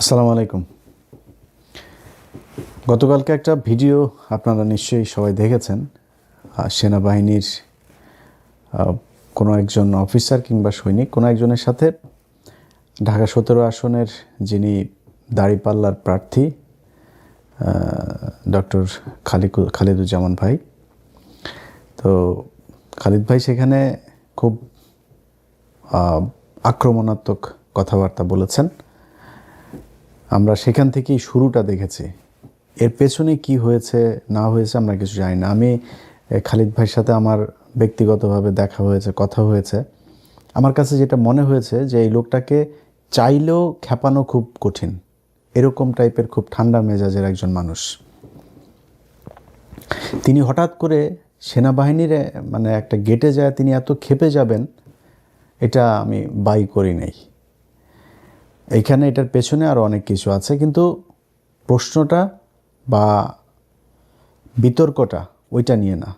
আসসালামু আলাইকুম। গতকালকে একটা ভিডিও আপনারা নিশ্চয়ই সবাই দেখেছেন। সেনাবাহিনীর কোনো একজন অফিসার কিংবা সৈনিক কোনো একজনের সাথে ঢাকা 17 আসনের যিনি দাঁড়িপাল্লার প্রার্থী ডক্টর খালিদুজ্জামান ভাই, তো খালিদ ভাই সেখানে খুব আক্রমণাত্মক কথাবার্তা বলেছেন। আমরা সেখান থেকেই শুরুটা দেখেছি। এর পেছনে কি হয়েছে না হয়েছে আমরা কিছু জানি না। আমি খালিদ ভাইয়ের সাথে আমার ব্যক্তিগতভাবে দেখা হয়েছে, কথা হয়েছে। আমার কাছে যেটা মনে হয়েছে যে এই লোকটাকে চাইলেও খেপানো খুব কঠিন, এরকম টাইপের খুব ঠান্ডা মেজাজের একজন মানুষ। তিনি হঠাৎ করে সেনাবাহিনীর মানে একটা গেটে যায় তিনি এত ক্ষেপে যাবেন, এটা আমি বাই করি নাই। এইখানে এটার পেছনে আরও অনেক কিছু আছে, কিন্তু প্রশ্নটা বা বিতর্কটা ওইটা নিয়ে না,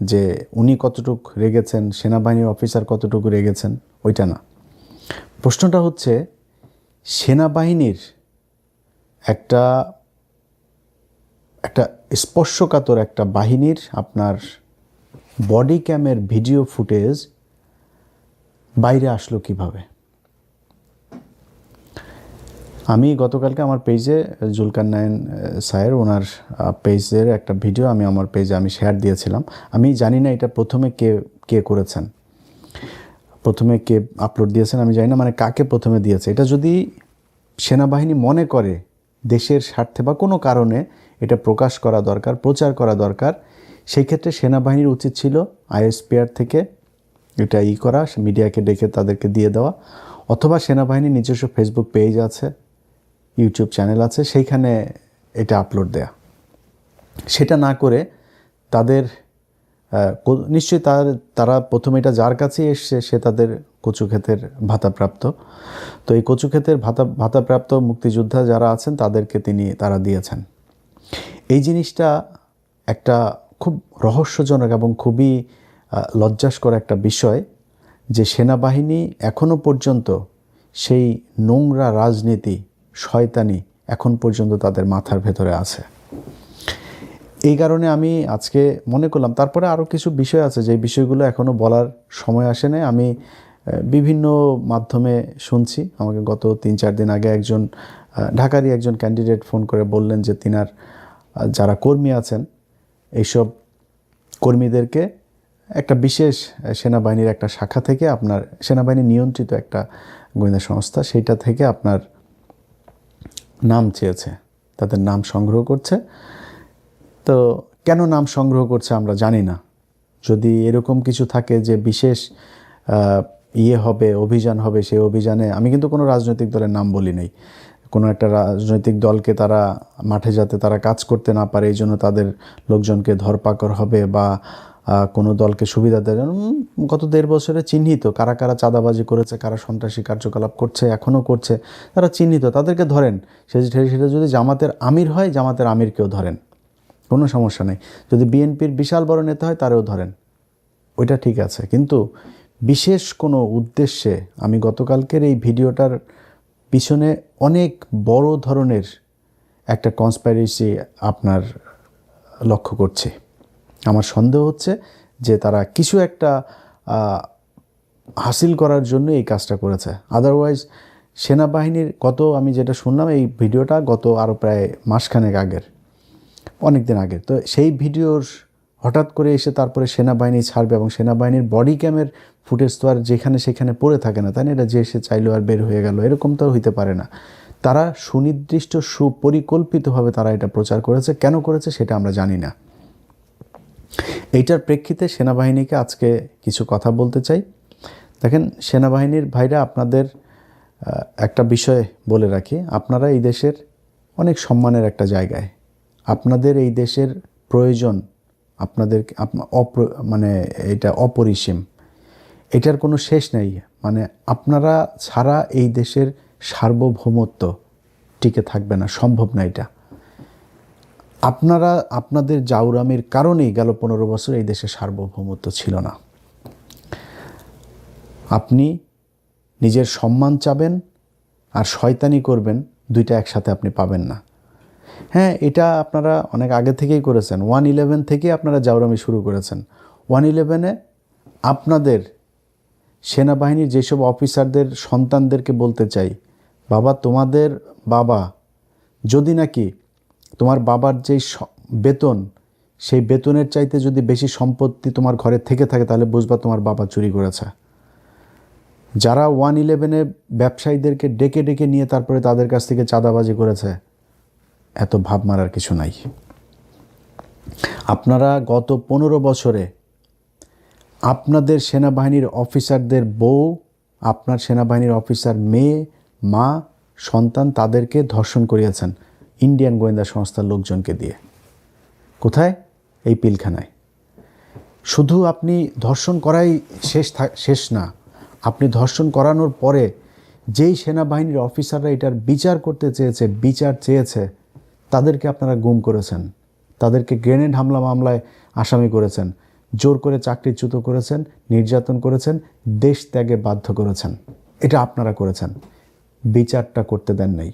যে উনি কতটুকু রেগেছেন, সেনাবাহিনীর অফিসার কতটুকু রেগেছেন, ওইটা না। প্রশ্নটা হচ্ছে সেনাবাহিনীর একটা একটা স্পর্শকাতর একটা বাহিনীর আপনার বডি ক্যামের ভিডিও ফুটেজ বাইরে আসলো কিভাবে। আমি গতকালকে আমার পেজে জুলকারনাইন স্যার ওনার পেজের একটা ভিডিও আমি আমার পেজে শেয়ার দিয়েছিলাম। আমি জানি না এটা প্রথমে কে করেছেন, প্রথমে কে আপলোড দিয়েছেন আমি জানি না, মানে কাকে প্রথমে দিয়েছে। এটা যদি সেনাবাহিনী মনে করে দেশের স্বার্থে বা কোনো কারণে এটা প্রকাশ করা দরকার, প্রচার করা দরকার, সেই ক্ষেত্রে সেনাবাহিনীর উচিত ছিল আইএসপিআর থেকে এটা করা, মিডিয়াকে ডেকে তাদেরকে দিয়ে দেওয়া, অথবা সেনাবাহিনীর নিজস্ব ফেসবুক পেজ আছে, ইউটিউব চ্যানেল আছে, সেইখানে এটা আপলোড দেয়া। সেটা না করে তাদের নিশ্চয়ই তারা প্রথমে এটা যার কাছেই এসছে সে তাদের কচুক্ষেতের ভাতাপ্রাপ্ত, তো এই কচুক্ষেতের ভাতাপ্রাপ্ত মুক্তিযোদ্ধা যারা আছেন তাদেরকে তারা দিয়েছেন। এই জিনিসটা একটা খুব রহস্যজনক এবং খুবই লজ্জাস্কর একটা বিষয় যে সেনাবাহিনী এখনও পর্যন্ত সেই নোংরা রাজনীতি, শয়তানি এখন পর্যন্ত তাদের মাথার ভেতরে আছে। এই কারণে আমি আজকে মনে করলাম, তারপরে আরও কিছু বিষয় আছে যে বিষয়গুলো এখনও বলার সময় আসে নাই। আমি বিভিন্ন মাধ্যমে শুনছি, আমাকে গত 3-4 দিন আগে একজন ঢাকারই একজন ক্যান্ডিডেট ফোন করে বললেন যে তিনার যারা কর্মী আছেন এইসব কর্মীদেরকে একটা বিশেষ সেনাবাহিনীর একটা শাখা থেকে, আপনার সেনাবাহিনী নিয়ন্ত্রিত একটা গোয়েন্দা সংস্থা, সেইটা থেকে আপনার নাম চেয়েছে, তাদের নাম সংগ্রহ করছে। তো কেন নাম সংগ্রহ করছে আমরা জানি না। যদি এরকম কিছু থাকে যে বিশেষ হবে, অভিযান হবে, সেই অভিযানে আমি কিন্তু কোনো রাজনৈতিক দলের নাম বলি নাই। কোনো একটা রাজনৈতিক দলকে তারা মাঠে যাতে তারা কাজ করতে না পারে এই জন্য তাদের লোকজনকে ধরপাকড় হবে, বা কোনো দলকে সুবিধা দেয়। গত 1.5 বছরে চিহ্নিত কারা কারা চাঁদাবাজি করেছে, কারা সন্ত্রাসী কার্যকলাপ করছে, এখনও করছে, তারা চিহ্নিত, তাদেরকে ধরেন। সেটা যদি জামাতের আমির হয়, জামাতের আমিরকেও ধরেন, কোনো সমস্যা নেই। যদি বিএনপির বিশাল বড় নেতা হয় তারেও ধরেন, ওইটা ঠিক আছে। কিন্তু বিশেষ কোনো উদ্দেশ্যে আমি গতকালকের এই ভিডিওটার পিছনে অনেক বড় ধরনের একটা কনস্পাইরেসি আপনার লক্ষ্য করছে। আমার সন্দেহ হচ্ছে যে তারা কিছু একটা হাসিল করার জন্য এই কাজটা করেছে। আদারওয়াইজ সেনাবাহিনীর আমি যেটা শুনলাম, এই ভিডিওটা গত আরও প্রায় মাসখানেক আগের, অনেক দিন আগের। তো সেই ভিডিওর হঠাৎ করে এসে তারপরে সেনাবাহিনী ছাড়বে, এবং সেনাবাহিনীর বডি ক্যামের ফুটেজ তো আর যেখানে সেখানে পড়ে থাকে না, তাই না? এটা যে সে চাইলো আর বের হয়ে গেল, এরকম তো হইতে পারে না। তারা সুনির্দিষ্ট সুপরিকল্পিতভাবে তারা এটা প্রচার করেছে। কেন করেছে সেটা আমরা জানি না। এইটার প্রেক্ষিতে সেনাবাহিনীকে আজকে কিছু কথা বলতে চাই। দেখেন সেনাবাহিনীর ভাইরা, আপনাদের একটা বিষয় বলে রাখি, আপনারা এই দেশের অনেক সম্মানের একটা জায়গায়, আপনাদের এই দেশের প্রয়োজন আপনাদের মানে এটা অপরিসীম, এটার কোনো শেষ নেই। মানে আপনারা ছাড়া এই দেশের সার্বভৌমত্ব টিকে থাকবে না, সম্ভব না এটা। আপনাদের জাউরামির কারণেই গেল 15 বছর এই দেশের সার্বভৌমত্ব ছিল না। আপনি নিজের সম্মান চাবেন আর শয়তানি করবেন, দুইটা একসাথে আপনি পাবেন না। হ্যাঁ, এটা আপনারা অনেক আগে থেকেই করেছেন। 111 থেকে আপনারা জাউরামি শুরু করেছেন। 111-এ আপনাদের সেনাবাহিনীর যেসব অফিসারদের সন্তানদেরকে বলতে চাই, বাবা তোমাদের বাবা যদি নাকি তোমার বাবার যেই বেতন, সেই বেতনের চাইতে যদি বেশি সম্পত্তি তোমার ঘরে থেকে থাকে, তাহলে বুঝবা তোমার বাবা চুরি করেছে। যারা 111-এ ব্যবসায়ীদেরকে ডেকে ডেকে নিয়ে তারপরে তাদের কাছ থেকে চাঁদাবাজি করেছে, এত ভাব মারার কিছু নাই। আপনারা গত 15 বছরে আপনাদের সেনাবাহিনীর অফিসারদের বউ, আপনার সেনাবাহিনীর অফিসার মেয়ে, মা, সন্তান, তাদেরকে ধর্ষণ করিয়েছেন ইন্ডিয়ান গোয়েন্দা সংস্থার লোকজনকে দিয়ে। কোথায়? এই পিলখানায়। শুধু আপনি ধর্ষণ করাই শেষ না, আপনি ধর্ষণ করানোর পরে যেই সেনাবাহিনীর অফিসাররা এটার বিচার করতে চেয়েছে তাদেরকে আপনারা গুম করেছেন, তাদেরকে গ্রেনেড হামলা মামলায় আসামি করেছেন, জোর করে চাকরিচ্যুত করেছেন, নির্যাতন করেছেন, দেশ ত্যাগে বাধ্য করেছেন। এটা আপনারা করেছেন, বিচারটা করতে দেন নাই।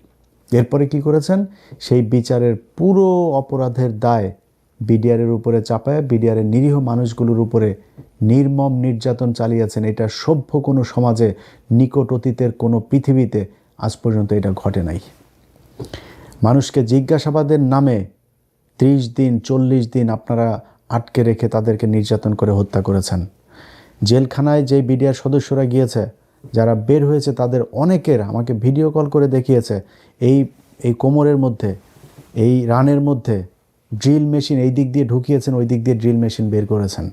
এরপরে কি করেছেন? সেই বিচারের পুরো অপরাধের দায় বিডিআরের উপরে চাপায় বিডিআরের নিরীহ মানুষগুলোর উপরে নির্মম নির্যাতন চালিয়েছেন। এটা সভ্য কোনো সমাজে, নিকট অতীতের কোনো পৃথিবীতে আজ পর্যন্ত এটা ঘটে নাই। মানুষকে জিজ্ঞাসাবাদের নামে 30 দিন 40 দিন আপনারা আটকে রেখে তাদেরকে নির্যাতন করে হত্যা করেছেন। জেলখানায় যে বিডিআর সদস্যরা গিয়েছে, যারা বের হয়েছে, তাদের অনেকের আমাকে ভিডিও কল করে দেখিয়েছে এই কোমরের মধ্যে, এই রানের মধ্যে ড্রিল মেশিন এই দিক দিয়ে ঢুকিয়েছেন, ওই দিক দিয়ে ড্রিল মেশিন বের করেছেন।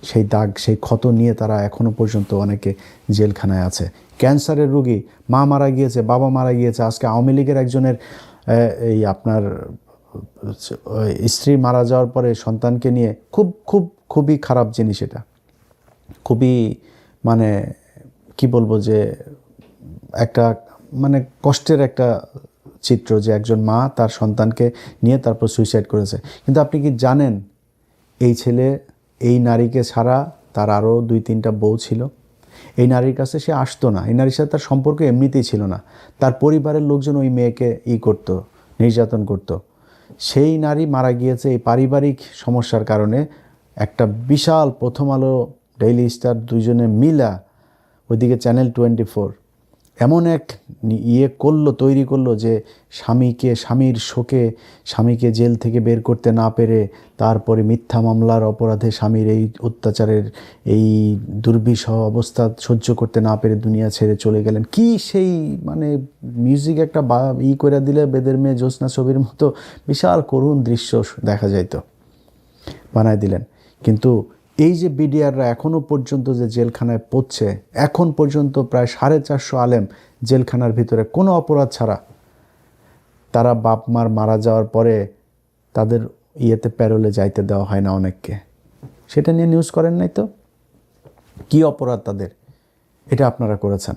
সেই দাগ, সেই ক্ষত নিয়ে তারা এখনও পর্যন্ত অনেকে জেলখানায় আছে। ক্যান্সারের রোগী, মা মারা গিয়েছে, বাবা মারা গিয়েছে। আজকে আওয়ামী লীগের একজনের এই আপনার স্ত্রী মারা যাওয়ার পরে সন্তানকে নিয়ে খুবই খারাপ জিনিস। এটা খুবই মানে কি বলবো, যে একটা মানে কষ্টের একটা চিত্র, যে একজন মা তার সন্তানকে নিয়ে তারপর সুইসাইড করেছে। কিন্তু আপনি কি জানেন, এই ছেলে এই নারীকে ছাড়া তার আরও 2-3টা বউ ছিল। এই নারীর কাছে সে আসতো না, এই নারীর সাথে তার সম্পর্ক এমনিতেই ছিল না। তার পরিবারের লোকজন ওই মেয়েকে করতো, নির্যাতন করতো। সেই নারী মারা গিয়েছে এই পারিবারিক সমস্যার কারণে। একটা বিশাল প্রথম আলো, ডেইলি স্টার দুইজনে মিলা, ওইদিকে চ্যানেল 24 এমন এক তৈরি করলো যে স্বামীর শোকে স্বামীকে জেল থেকে বের করতে না পেরে, তারপরে মিথ্যা মামলার অপরাধে স্বামীর এই অত্যাচারের এই দুর্বিষহ অবস্থা সহ্য করতে না পেরে দুনিয়া ছেড়ে চলে গেলেন। কি সেই মানে মিউজিক একটা করে দিলে বেদের মেয়ে জ্যোৎস্না ছবির মতো বিশাল করুণ দৃশ্য দেখা যাইতো, বানায় দিলেন। কিন্তু এই যে বিডিআররা এখনও পর্যন্ত যে জেলখানায় পড়ছে, এখন পর্যন্ত প্রায় 450 আলেম জেলখানার ভিতরে কোনো অপরাধ ছাড়া। তারা বাপ মার মারা যাওয়ার পরে তাদের প্যারোলে যাইতে দেওয়া হয় না অনেককে। সেটা নিয়ে নিউজ করেন নাই তো? কি অপরাধ তাদের? এটা আপনারা করেছেন।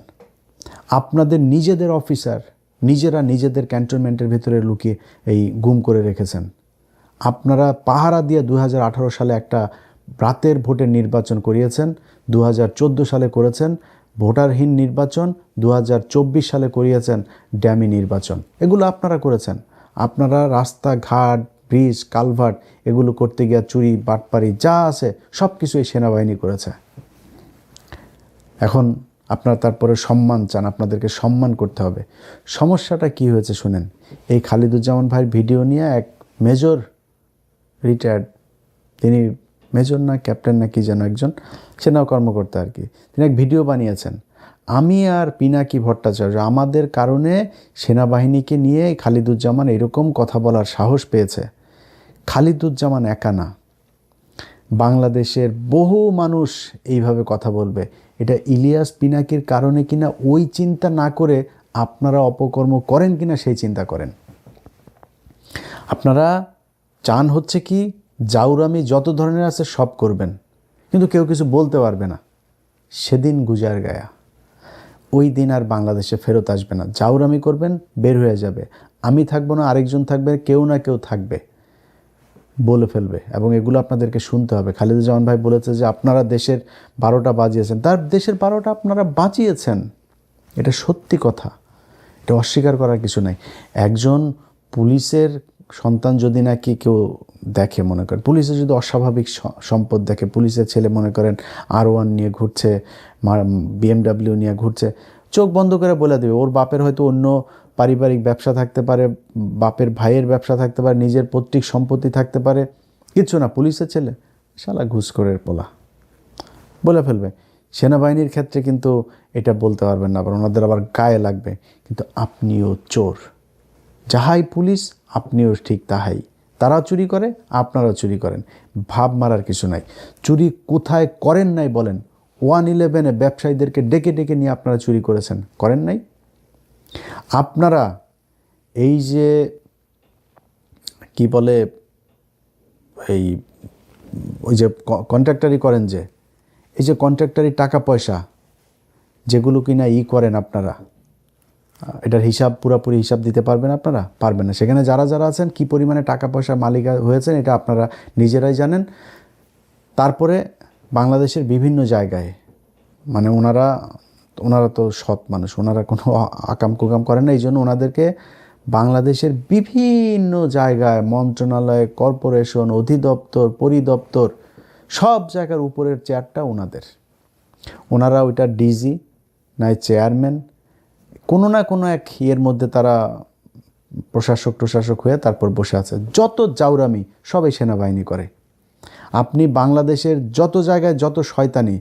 আপনাদের নিজেদের অফিসার নিজেরা নিজেদের ক্যান্টনমেন্টের ভিতরে লুকিয়ে গুম করে রেখেছেন। আপনারা পাহারা দিয়ে 2018 সালে একটা রাতের ভোটের নির্বাচন করিয়েছেন, 2014 সালে করেছেন ভোটারহীন নির্বাচন, 2024 সালে করিয়েছেন ড্যামি নির্বাচন। এগুলো আপনারা করেছেন। আপনারা রাস্তাঘাট, ব্রিজ, কালভার্ট এগুলো করতে গিয়ে চুরি, বাটপারি যা আছে সব কিছু এই সেনাবাহিনী করেছে। এখন আপনারা তারপরে সম্মান চান, আপনাদেরকে সম্মান করতে হবে। সমস্যাটা কি হয়েছে শুনেন। এই খালিদুজ্জামান ভাইয়ের ভিডিও নিয়ে এক মেজর, রিটায়ার্ড, তিনি মেজর না ক্যাপ্টেন না কি যেন একজন সেনা কর্মকর্তা আর কি, তিনি এক ভিডিও বানিয়েছেন। আমি আর পিনাকি ভট্টাচার্য আমাদের কারণে সেনাবাহিনীকে নিয়ে খালিদুজ্জামান এরকম কথা বলার সাহস পেয়েছে। খালিদুজ্জামান একা না, বাংলাদেশের বহু মানুষ এইভাবে কথা বলবে। এটা ইলিয়াস পিনাকির কারণে কিনা ওই চিন্তা না করে আপনারা অপকর্ম করেন কিনা সেই চিন্তা করেন। আপনারা চান হচ্ছে কি জাউরামি যত ধরনের আছে সব করবেন, কিন্তু কেউ কিছু বলতে পারবে না। সেদিন গুজার গায়া, ওই দিন আর বাংলাদেশে ফেরত আসবে না। জাউরামি করবেন, বের হয়ে যাবে। আমি থাকবো না, আরেকজন থাকবে, কেউ না কেউ থাকবে, বলে ফেলবে। এবং এগুলো আপনাদেরকে শুনতে হবে। খালিদুজ্জামান ভাই বলেছে যে আপনারা দেশের 12টা বাজিয়েছেন। তার দেশের 12টা আপনারা বাজিয়েছেন, এটা সত্যি কথা। এটা অস্বীকার করার কিছু নাই। একজন পুলিশের সন্তান যদি নাকি কেউ দেখে, মনে করেন পুলিশের যদি অস্বাভাবিক সম্পদ দেখে, পুলিশের ছেলে মনে করেন R1 নিয়ে ঘুরছে, BMW নিয়ে ঘুরছে, চোখ বন্ধ করে বলে দেবে ওর বাপের হয়তো অন্য পারিবারিক ব্যবসা থাকতে পারে, বাপের ভাইয়ের ব্যবসা থাকতে পারে, নিজের পৈতৃক সম্পত্তি থাকতে পারে, কিচ্ছু না, পুলিশের ছেলে শালা ঘুষখোরের পোলা বলে ফেলবে। সেনাবাহিনীর ক্ষেত্রে কিন্তু এটা বলতে পারবেন না, আবার ওনাদের আবার গায়ে লাগবে। কিন্তু আপনিও চোর, যাহাই পুলিশ আপনিও ঠিক তাহাই। তারা চুরি করে, আপনারাও চুরি করেন, ভাব মারার কিছু নাই। চুরি কোথায় করেন নাই বলেন? 111-এ ব্যবসায়ীদেরকে ডেকে ডেকে নিয়ে আপনারা চুরি করেছেন, করেন নাই? আপনারা এই যে কি বলে, এই ওই যে কন্ট্রাক্টারি করেন, যে এই যে কন্ট্রাক্টারি টাকা পয়সা যেগুলো কিনা করেন আপনারা, এটার হিসাব পুরোপুরি হিসাব দিতে পারবেন আপনারা? পারবেন না। সেখানে যারা যারা আছেন কী পরিমাণে টাকা পয়সার মালিক হয়েছেন এটা আপনারা নিজেরাই জানেন। তারপরে বাংলাদেশের বিভিন্ন জায়গায় মানে ওনারা তো সৎ মানুষ, ওনারা কোনো আকাম কুকাম করেন না, এই জন্য ওনাদেরকে বাংলাদেশের বিভিন্ন জায়গায় মন্ত্রণালয়, কর্পোরেশন, অধিদপ্তর, পরিদপ্তর সব জায়গার উপরের চেয়ারটা ওনাদের। ওনারা ওইটা ডিজি নাই চেয়ারম্যান, কোনো না কোনো এক ইয়ের মধ্যে তারা প্রশাসক হয়ে তারপর বসে আছে। যত জাউরামি সবাই সেনাবাহিনী করে। আপনি বাংলাদেশের যত জায়গায় যত শয়তানি,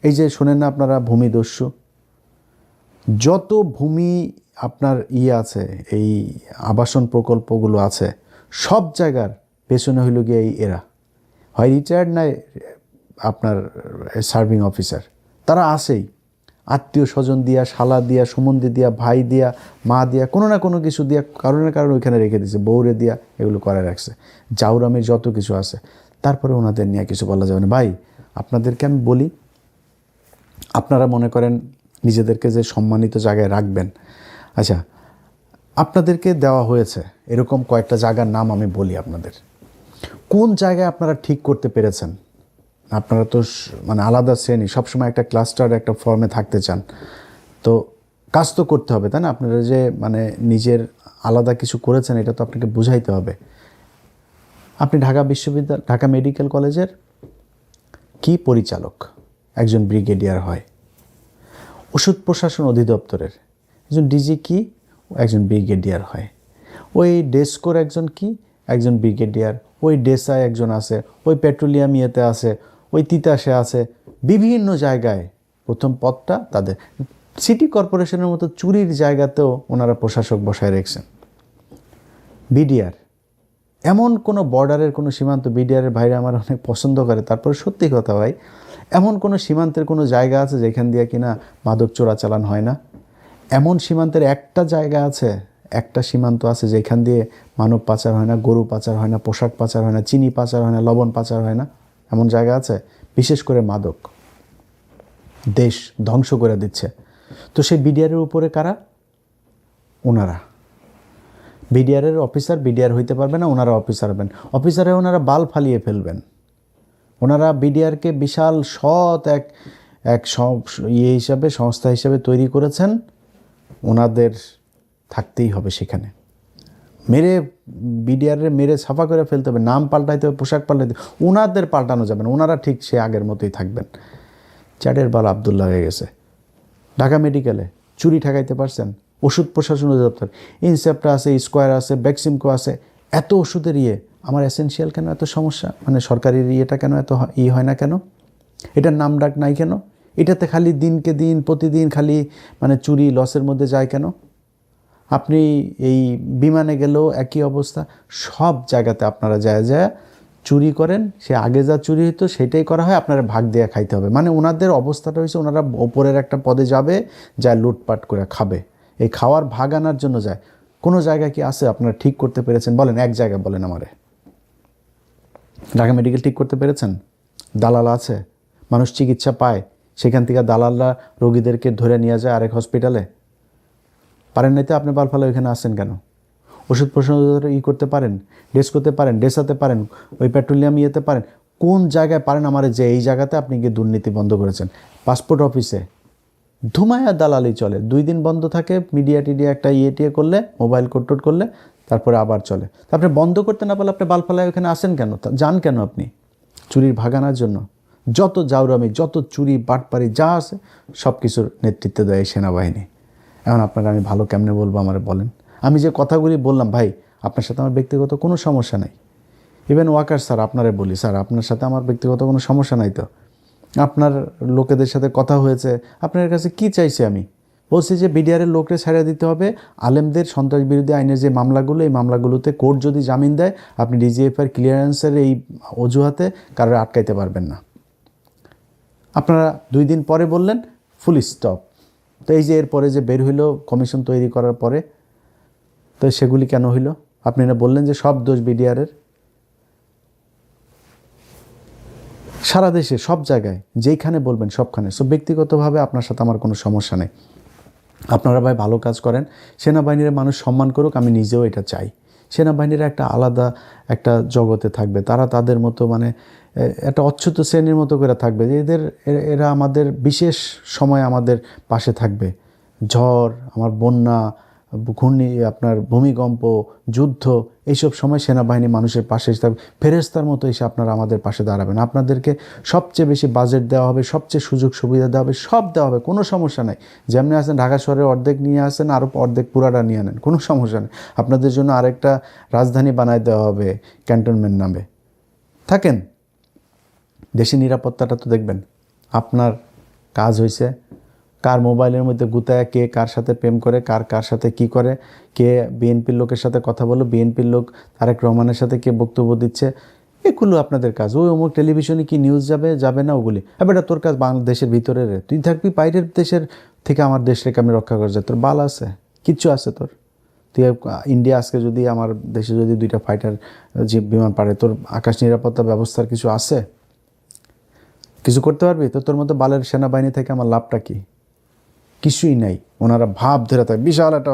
এই যে শোনেন না আপনারা ভূমিদস্যু, যত ভূমি আপনার আছে, এই আবাসন প্রকল্পগুলো আছে, সব জায়গার পেছনে হইল গিয়ে এরা হয় রিটায়ার্ড নাই আপনার সার্ভিং অফিসার, তারা আসেই আত্মীয় স্বজন দিয়া, শালা দিয়া, সুমন্দি দিয়া, ভাই দিয়া, মা দিয়া, কোনো না কোনো কিছু দিয়া, কারণে ওইখানে রেখে দিয়েছে, বউরে দিয়া এগুলো করে রাখছে। জাউরামির যত কিছু আছে, তারপরে ওনাদের নিয়ে কিছু বলা যাবে না। ভাই আপনাদেরকে আমি বলি, আপনারা মনে করেন নিজেদেরকে যে সম্মানিত জায়গায় রাখবেন, আচ্ছা আপনাদেরকে দেওয়া হয়েছে এরকম কয়েকটা জায়গার নাম আমি বলি আপনাদের। কোন জায়গায় আপনারা ঠিক করতে পেরেছেন? আপনারা তো মানে আলাদা শ্রেণী, সবসময় একটা ক্লাস্টার একটা ফর্মে থাকতে চান, তো কাজ তো করতে হবে, তাই না? আপনারা যে মানে নিজের আলাদা কিছু করেছেন এটা তো আপনাকে বুঝাইতে হবে। আপনি ঢাকা মেডিকেল কলেজের কি পরিচালক, একজন ব্রিগেডিয়ার হয়। ওষুধ প্রশাসন অধিদপ্তরের একজন ডিজি কি, একজন ব্রিগেডিয়ার হয়। ওই ডেস্কোর একজন কি, একজন ব্রিগেডিয়ার। ওই ডেসায় একজন আছে, ওই পেট্রোলিয়াম ইয়েতে আছে, ওই তিতাসে আছে, বিভিন্ন জায়গায় প্রথম পদটা তাদের। সিটি কর্পোরেশনের মতো চুরির জায়গাতেও ওনারা প্রশাসক বসায় রেখেছেন। বিডিআর, এমন কোনো বর্ডারের কোনো সীমান্ত, বিডিআরের ভাইরা আমার অনেক পছন্দ করে, তারপরে সত্যি কথা ভাই, এমন কোনো সীমান্তের কোনো জায়গা আছে যেখান দিয়ে কিনা মাদক চোরাচালান হয় না? এমন সীমান্তের একটা জায়গা আছে, একটা সীমান্ত আছে যেখান দিয়ে মানব পাচার হয় না, গরু পাচার হয় না, পোশাক পাচার হয় না, চিনি পাচার হয় না, লবণ পাচার হয় না? এমন জায়গা আছে? বিশেষ করে মাদক দেশ ধ্বংস করে দিচ্ছে। তো সেই বিডিআরের উপরে কারা? ওনারা। বিডিআরের অফিসার বিডিআর হইতে পারবে না, ওনারা অফিসার হবেন। অফিসারে ওনারা বাল ফালিয়ে ফেলবেন। ওনারা বিডিআরকে বিশাল সৎ এক হিসাবে, সংস্থা হিসাবে তৈরি করেছেন। ওনাদের থাকতেই হবে সেখানে, বিডিআরের মেরে সাফা করে ফেলতে হবে, নাম পাল্টাইতে হবে, পোশাক পাল্টাইতে হবে। ওনাদের পাল্টানো যাবে না, ওনারা ঠিক সে আগের মতোই থাকবেন। চ্যাটের বাল আবদুল্লাহ হয়ে গেছে। ঢাকা মেডিকেলে চুরি ঠেকাইতে পারছেন? ওষুধ প্রশাসন অধিদপ্তর, ইনসেপ্টা আছে, স্কোয়ার আছে, ব্যাক্সিমকো আছে, এত ওষুধের আমার এসেনশিয়াল কেন এত সমস্যা? মানে সরকারের ইয়েটা কেন এত হয় না কেন? এটার নাম ডাক নাই কেন? এটাতে খালি দিনকে দিন প্রতিদিন খালি মানে চুরি লসের মধ্যে যায় কেন? আপনি এই বিমানে গেলেও একই অবস্থা। সব জায়গাতে আপনারা যায় চুরি করেন, সে আগে যা চুরি হতো সেটাই করা হয়, আপনারা ভাগ দিয়ে খাইতে হবে। মানে ওনাদের অবস্থাটা হয়েছে, ওনারা ওপরের একটা পদে যাবে, যা লুটপাট করে খাবে, এই খাওয়ার ভাগ আনার জন্য যায়। কোনো জায়গায় কি আছে আপনারা ঠিক করতে পেরেছেন? বলেন, এক জায়গায় বলেন আমারে। ঢাকা মেডিকেল ঠিক করতে পেরেছেন? দালাল আছে, মানুষ চিকিৎসা পায়, সেখান থেকে দালালরা রোগীদেরকে ধরে নিয়ে যায় আরেক হসপিটালে। পারেন নাই তো আপনি বালফালা ওইখানে আসেন কেন? ওষুধ প্রশাসন করতে পারেন, ডেস্ক করতে পারেন, ডেসাতে পারেন, ওই পেট্রোলিয়াম ইয়েতে পারেন। কোন জায়গায় পারেন আমারে যে এই জায়গাতে আপনি গিয়ে দুর্নীতি বন্ধ করেছেন? পাসপোর্ট অফিসে ধুমায়া দালালি চলে, 2 দিন বন্ধ থাকে, মিডিয়া টিডিয়া একটা টিয়ে করলে, মোবাইল কোট করলে, তারপরে আবার চলে। আপনি বন্ধ করতে না পারলে আপনি বালফালায় ওখানে আসেন কেন, যান কেন আপনি? চুরির ভাগানোর জন্য। যত জাউরামি, যত চুরি বাটপারি যা আছে সব কিছুর নেতৃত্ব দেয় এই সেনাবাহিনী। এখন আপনাকে আমি ভালো কেমনে বলবো আমারে বলেন? আমি যে কথাগুলি বললাম ভাই, আপনার সাথে আমার ব্যক্তিগত কোনো সমস্যা নাই। ইভেন ওয়াকার স্যার, আপনারে বলি স্যার, আপনার সাথে আমার ব্যক্তিগত কোনো সমস্যা নাই তো। আপনার লোকেদের সাথে কথা হয়েছে, আপনার কাছে কি চাইছি আমি? বলছি যে বিডিআরের লোকরে ছাড়িয়ে দিতে হবে, আলেমদের সন্ত্রাস বিরোধী আইনের যে মামলাগুলো, এই মামলাগুলোতে কোর্ট যদি জামিন দেয়, আপনি ডিজিএফআই ক্লিয়ারেন্সের এই অজুহাতে কারোর আটকাইতে পারবেন না। আপনারা 2 দিন পরে বললেন ফুল স্টপ। তো এই যে এরপরে যে বের হইলো কমিশন তৈরি করার পরে, তো সেগুলি কেন হইল? আপনি না বললেন যে সব দোষ বিডিআরের। সারা দেশে সব জায়গায় যেইখানে বলবেন সবখানে। সো ব্যক্তিগতভাবে আপনার সাথে আমার কোনো সমস্যা নেই। আপনারা ভাই ভালো কাজ করেন, সেনাবাহিনীর মানুষ সম্মান করুক, আমি নিজেও এটা চাই। সেনাবাহিনীরা একটা আলাদা একটা জগতে থাকবে, তারা তাদের মতো মানে একটা অচ্যুত শ্রেণীর মতো করে থাকবে, যে এরা আমাদের বিশেষ সময় আমাদের পাশে থাকবে। ঝড়, আমার বন্যা, ঘূর্ণি, আপনার ভূমিকম্প, যুদ্ধ, এইসব সময় সেনাবাহিনী মানুষের পাশে থাকবে, ফেরেশতার মতো এসে আপনারা আমাদের পাশে দাঁড়াবেন। আপনাদেরকে সবচেয়ে বেশি বাজেট দেওয়া হবে, সবচেয়ে সুযোগ সুবিধা দেওয়া হবে, সব দেওয়া হবে, কোনো সমস্যা নাই। যেমনি আসেন ঢাকা শহরের অর্ধেক নিয়ে আসেন, আরও অর্ধেক পুরাটা নিয়ে আনেন, কোনো সমস্যা নেই। আপনাদের জন্য আরেকটা রাজধানী বানায় দেওয়া হবে ক্যান্টনমেন্ট নামে। থাকেন, দেশের নিরাপত্তাটা তো দেখবেন। আপনার কাজ হয়েছে কার মোবাইলের মধ্যে গুতায় কে কার সাথে প্রেম করে, কার সাথে কি করে, কে বিএনপির লোকের সাথে কথা বলো, বিএনপির লোক তারেক রহমানের সাথে কে বক্তব্য দিচ্ছে, এগুলো আপনাদের কাজ। ওই অমুক টেলিভিশনে কি নিউজ যাবে না ওগুলি। এবার তোর কাজ বাংলাদেশের ভিতরে রে, তুই থাকবি বাইরের দেশের থেকে আমার দেশটাকে আমি রক্ষা করে যায়, তোর বাল আছে, কিচ্ছু আছে তোর? তুই ইন্ডিয়া আজকে যদি আমার দেশে যদি 2টা ফাইটার যে বিমান পারে, তোর আকাশ নিরাপত্তা ব্যবস্থার কিছু আছে? কিছু করতে পারবি? তো তোর মতো বালের সেনাবাহিনী থেকে আমার লাভটা কি? কিছুই নাই। ওনারা ভাব ধরে থাকে বিশাল একটা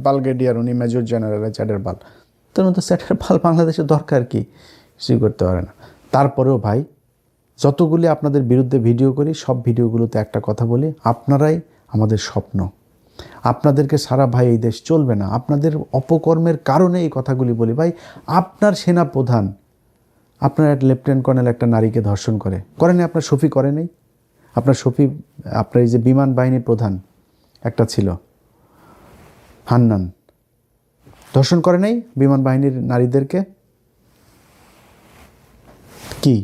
বালগেডিয়ার, উনি মেজর জেনারেল চ্যাটের বাল। তোর মতো চ্যাটের বাল বাংলাদেশের দরকার কি? কিছুই করতে পারে না। তারপরেও ভাই, যতগুলি আপনাদের বিরুদ্ধে ভিডিও করি, সব ভিডিওগুলোতে একটা কথা বলি, আপনারাই আমাদের স্বপ্ন। আপনাদেরকে সারা ভাই এই দেশ চলবে না। আপনাদের অপকর্মের কারণে এই কথাগুলি বলি। ভাই, আপনার সেনা প্রধান, আপনার এক লেফটেন্যান্ট কর্নেল একটা নারীকে ধর্ষণ করেনি? আপনার শফি করে নেই? আপনার শফি, আপনার এই যে বিমান বাহিনী প্রধান একটা ছিল হান্নান, ধর্ষণ করে নাই বিমান বাহিনীর নারীদেরকে? কি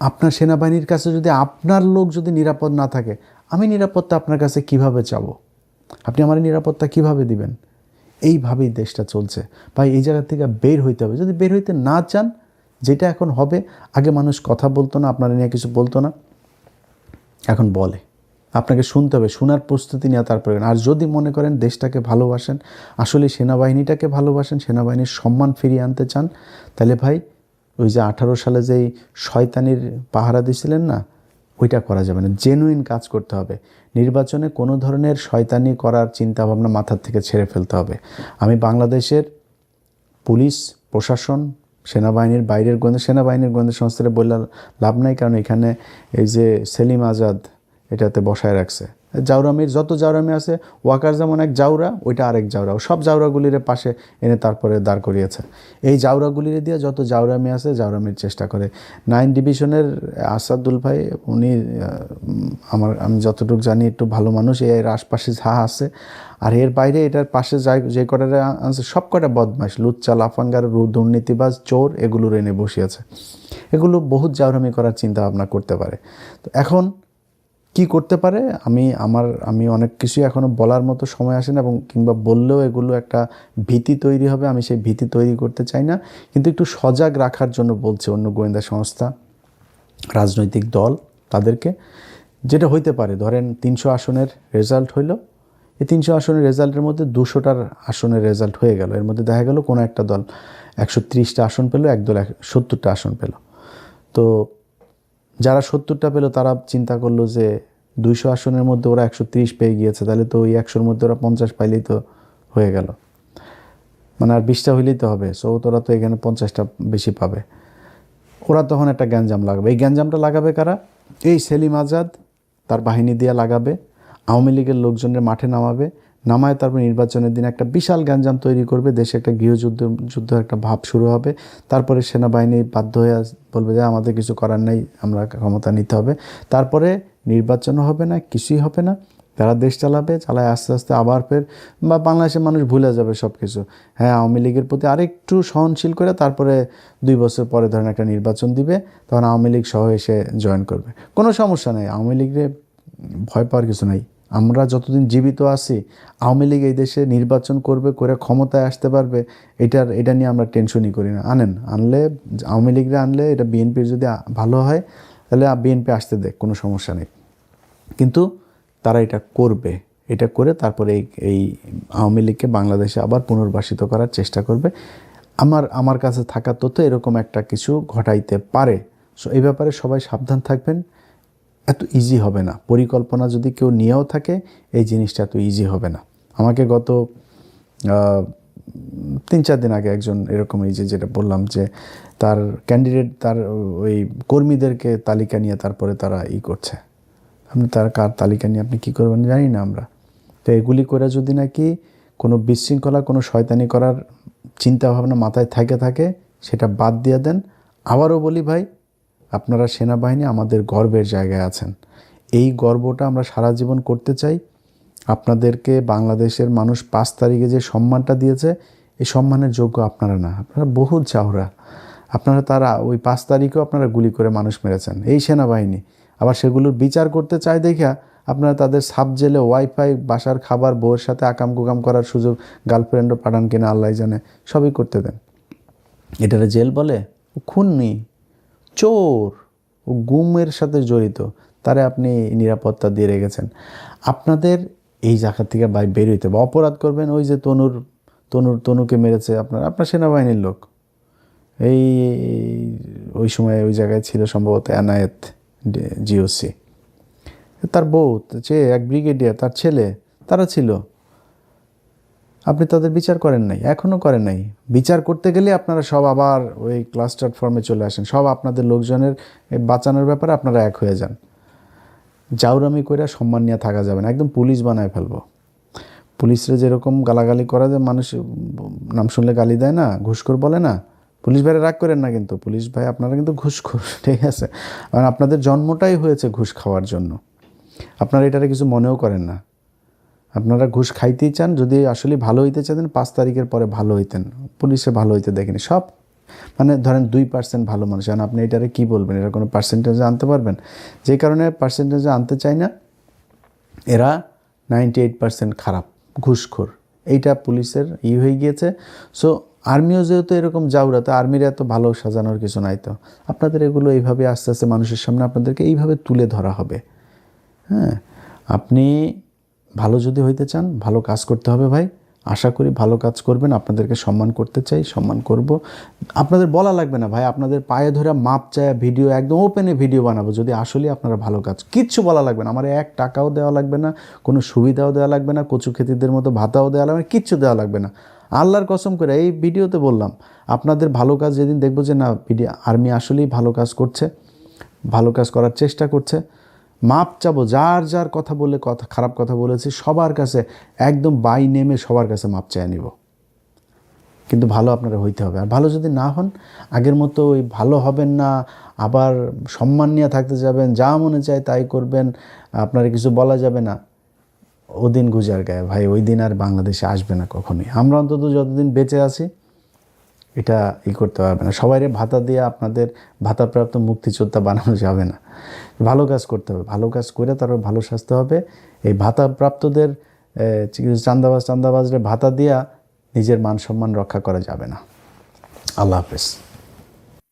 আপনার সেনাবাহিনীর কাছে যদি আপনার লোক যদি নিরাপদ না থাকে, আমি নিরাপত্তা আপনার কাছে কিভাবে চাবো? আপনি আমার নিরাপত্তা কিভাবে দিবেন? এইভাবেই দেশটা চলছে ভাই। এই জায়গা থেকে বের হইতে হবে। যদি বের হইতে না চান, যেটা এখন হবে, আগে মানুষ কথা বলতো না, আপনারা নিয়ে কিছু বলতো না, এখন বলে। আপনাকে শুনতে হবে, শোনার প্রস্তুতি নেওয়া তারপরে। আর যদি মনে করেন দেশটাকে ভালোবাসেন, আসলে সেনাবাহিনীটাকে ভালোবাসেন, সেনাবাহিনীর সম্মান ফিরিয়ে আনতে চান, তাহলে ভাই ওই যে 18 সালে যেই শয়তানির পাহারা দিয়েছিলেন না, ওইটা করা যাবে না। জেনুইন কাজ করতে হবে। নির্বাচনে কোনো ধরনের শয়তানি করার চিন্তাভাবনা মাথার থেকে ছেড়ে ফেলতে হবে। আমি বাংলাদেশের পুলিশ প্রশাসন, সেনাবাহিনীর বাইরের গোয়েন্দা, সেনাবাহিনীর গোয়েন্দা সংস্থাটা বললে লাভ নাই, কারণ এখানে এই যে সেলিম আজাদ এটাতে বসায় রাখছে। জাউরামির যত জাউরামি আছে, ওয়াকার যেমন এক জাউরা, ওইটা আরেক জাউরা, সব জাউরাগুলির পাশে এনে তারপরে দাঁড় করিয়েছে। এই জাউরাগুলির দিয়ে যত জাউরামি আছে, জাউরামির চেষ্টা করে। 9 ডিভিশনের আসাদুল ভাই, উনি আমি যতটুকু জানি একটু ভালো মানুষ, এর আশপাশে যা আছে। আর এর বাইরে এটার পাশে যে কটা আছে সব কটা বদমাইশ, লুচ্চা, লাফাঙ্গার, দুর্নীতিবাজ, চোর, এগুলোর এনে বসিয়েছে। এগুলো বহুত জাউরামি করার চিন্তা ভাবনা করতে পারে। তো এখন কি করতে পারে, আমি অনেক কিছুই এখনও বলার মতো সময় আসে না, এবং কিংবা বললেও এগুলো একটা ভীতি তৈরি হবে। আমি সেই ভীতি তৈরি করতে চাই না, কিন্তু একটু সজাগ রাখার জন্য বলছে অন্য গোয়েন্দা সংস্থা, রাজনৈতিক দল, তাদেরকে। যেটা হইতে পারে, ধরেন 300 আসনের রেজাল্ট হইল, এই 300 আসনের রেজাল্টের মধ্যে 200টার আসনের রেজাল্ট হয়ে গেল। এর মধ্যে দেখা গেল কোনো একটা দল 130টা আসন পেল, এক দল 70টা আসন পেল। তো যারা 70টা পেল, তারা চিন্তা করলো যে 200 আসনের মধ্যে ওরা 130 পেয়ে গিয়েছে, তাহলে তো ওই 100-র মধ্যে ওরা 50 পাইলেই তো হয়ে গেল, মানে আর 20টা হইলেই তো হবে। সো তোরা তো এখানে 50টা বেশি পাবে। ওরা তখন একটা গ্যাঞ্জাম লাগাবে। এই গ্যাঞ্জামটা লাগাবে কারা? এই সেলিম আজাদ তার বাহিনী দিয়ে লাগাবে, আওয়ামী লীগের লোকজনের মাঠে নামাবে, নামায় তারপর নির্বাচনের দিন একটা বিশাল গ্যাঞ্জাম তৈরি করবে, দেশে একটা গৃহযুদ্ধ একটা ভাব শুরু হবে। তারপরে সেনাবাহিনী বাধ্য হয়ে বলবে যে আমাদের কিছু করার নেই, আমরা ক্ষমতা নিতে হবে। তারপরে নির্বাচনও হবে না, কিছুই হবে না, তারা দেশ চালায় আস্তে আস্তে আবার ফের বা বাংলাদেশের মানুষ ভুলে যাবে সব কিছু। হ্যাঁ, আওয়ামী লীগের প্রতি আরেকটু সহনশীল করে তারপরে 2 বছর পরে ধরেন একটা নির্বাচন দিবে, তখন আওয়ামী লীগ সহ এসে জয়েন করবে। কোনো সমস্যা নেই, আওয়ামী লীগের ভয় পাওয়ার কিছু নাই। আমরা যতদিন জীবিত আছি আওয়ামী লীগ এই দেশে নির্বাচন করবে, করে ক্ষমতায় আসতে পারবে, এটা নিয়ে আমরা টেনশনই করি না। আনলে আওয়ামী লীগরে আনলে এটা বিএনপির যদি ভালো হয় তাহলে বিএনপি আসতে দেখ, কোনো সমস্যা নেই। কিন্তু তারা এটা করবে, এটা করে তারপরে এই আওয়ামী লীগকে বাংলাদেশে আবার পুনর্বাসিত করার চেষ্টা করবে। আমার কাছে থাকা তথ্য এরকম একটা কিছু ঘটাইতে পারে। সো এই ব্যাপারে সবাই সাবধান থাকবেন। এত ইজি হবে না, পরিকল্পনা যদি কেউ নিয়েও থাকে এই জিনিসটা এত ইজি হবে না। আমাকে গত 3-4 দিন আগে একজন এরকম, এই যেটা বললাম যে তার ক্যান্ডিডেট, তার ওই কর্মীদেরকে তালিকা নিয়ে তারপরে তারা করছে। আপনি তার কার তালিকা নিয়ে আপনি কী করবেন জানি না আমরা। তো এগুলি করে যদি নাকি কোনো বিশৃঙ্খলা, কোনো শয়তানি করার চিন্তাভাবনা মাথায় থাকে সেটা বাদ দিয়ে দেন। আবারও বলি ভাই, আপনারা সেনাবাহিনী আমাদের গর্বের জায়গায় আছেন। এই গর্বটা আমরা সারা জীবন করতে চাই। আপনাদেরকে বাংলাদেশের মানুষ 5 তারিখে যে সম্মানটা দিয়েছে, এই সম্মানের যোগ্য আপনারা না, আপনারা বহুত চাওরা। আপনারা তারা ওই 5 তারিখেও আপনারা গুলি করে মানুষ মেরেছেন, এই সেনাবাহিনী। আবার সেগুলোর বিচার করতে চায় দেখা আপনারা তাদের সাব জেলে ওয়াইফাই, বাসার খাবার, বউয়ের সাথে আকাম কুকাম করার সুযোগ, গার্লফ্রেন্ডও পাঠান কিনা আল্লাহ জানে, সবই করতে দেন। এটারে জেল বলে? ও খুনি, চোর, ও গুমের সাথে জড়িত, তারে আপনি নিরাপত্তা দিয়ে রেখেছেন। আপনাদের এই জায়গা থেকে বের হইতে হবে। অপরাধ করবেন, ওই যে তনুকে মেরেছে আপনার সেনাবাহিনীর লোক, ওই সময় ওই জায়গায় ছিল সম্ভবত এনায়েত জিওসি, তার বউ, এক ব্রিগেডিয়ার, তার ছেলে, তারা ছিল। আপনি তাদের বিচার করেন নাই, এখনও করেন নাই। বিচার করতে গেলে আপনারা সব আবার ওই ক্লাস্টার ফর্মে চলে আসেন, সব আপনাদের লোকজনের বাঁচানোর ব্যাপারে আপনারা এক হয়ে যান। জাউরামি করে সম্মান নিয়ে থাকা যাবে না, একদম পুলিশ বানায় ফেলবো। পুলিশরা যেরকম গালাগালি করা যায়, মানুষ নাম শুনলে গালি দেয় না, ঘুষখোর বলে না, পুলিশ ভাইরা রাগ করেন না কিন্তু, পুলিশ ভাই আপনারা কিন্তু ঘুষখোর, ঠিক আছে? কারণ আপনাদের জন্মটাই হয়েছে ঘুষ খাওয়ার জন্য। আপনারা এটারে কিছু মনেও করেন না, আপনারা ঘুষ খাইতেই চান। যদি আসলে ভালো হইতে চাইতেন 5 তারিখের পরে ভালো হইতেন, পুলিশে ভালো হইতে দেখেনি। সব মানে ধরেন 2% ভালো মানুষ, কারণ আপনি এটারে কী বলবেন, এটা কোনো পার্সেন্টেজে আনতে পারবেন? যে কারণে পার্সেন্টেজে আনতে চাই না, এরা 98% খারাপ, ঘুষখোর, এইটা পুলিশের হয়ে গিয়েছে। সো আর্মিও যেহেতু এরকম জাউরা, তো আর্মির এত ভালো সাজানোর কিছু নাই। তো আপনাদের এগুলো এইভাবে আস্তে আস্তে মানুষের সামনে আপনাদেরকে এইভাবে তুলে ধরা হবে। হ্যাঁ, আপনি ভালো যদি হইতে চান, ভালো কাজ করতে হবে ভাই। আশা করি ভালো কাজ করবেন, আপনাদেরকে সম্মান করতে চাই, সম্মান করব। আপনাদের বলা লাগবে না ভাই, আপনাদের পায়ে ধরে মাপ চায় ভিডিও, একদম ওপেনে ভিডিও বানাবো যদি আসলে আপনারা ভালো কাজ, কিচ্ছু বলা লাগবে না। আমার 1 টাকাও দেওয়া লাগবে না, কোনো সুবিধাও দেওয়া লাগবে না, কচু খেতিদের মতো ভাতাও দেওয়া লাগবে না, কিচ্ছু দেওয়া লাগবে না। আল্লাহর কসম করে এই ভিডিওতে বললাম, আপনাদের ভালো কাজ যেদিন দেখবো যে না আর্মি আসলেই ভালো কাজ করছে, ভালো কাজ করার চেষ্টা করছে, মাপ চাবো। যার কথা বলে, খারাপ কথা বলেছি সবার কাছে একদম বাই নেমে সবার কাছে মাপ চায় নিব। কিন্তু ভালো আপনারা হইতে হবে। আর ভালো যদি না হন, আগের মতো ওই ভালো হবেন না, আবার সম্মান নিয়ে থাকতে যাবেন, যা মনে চায় তাই করবেন, আপনারা কিছু বলা যাবে না, ওদিন গুজার গায়ে ভাই, ওই দিন আর বাংলাদেশে আসবে না কখনোই। আমরা অন্তত যতদিন বেঁচে আছি এটা করতে পারবে না। সবাইরে ভাতা দিয়ে আপনাদের ভাতাপ্রাপ্ত মুক্তিযোদ্ধা বানানো যাবে না। ভালো কাজ করতে হবে, ভালো কাজ করে তারপর ভালো সাজতে হবে। এই ভাতাপ্রাপ্তদের চান্দাবাজরা ভাতা দিয়া নিজের মান সম্মান রক্ষা করা যাবে না। আল্লাহ হাফেজ।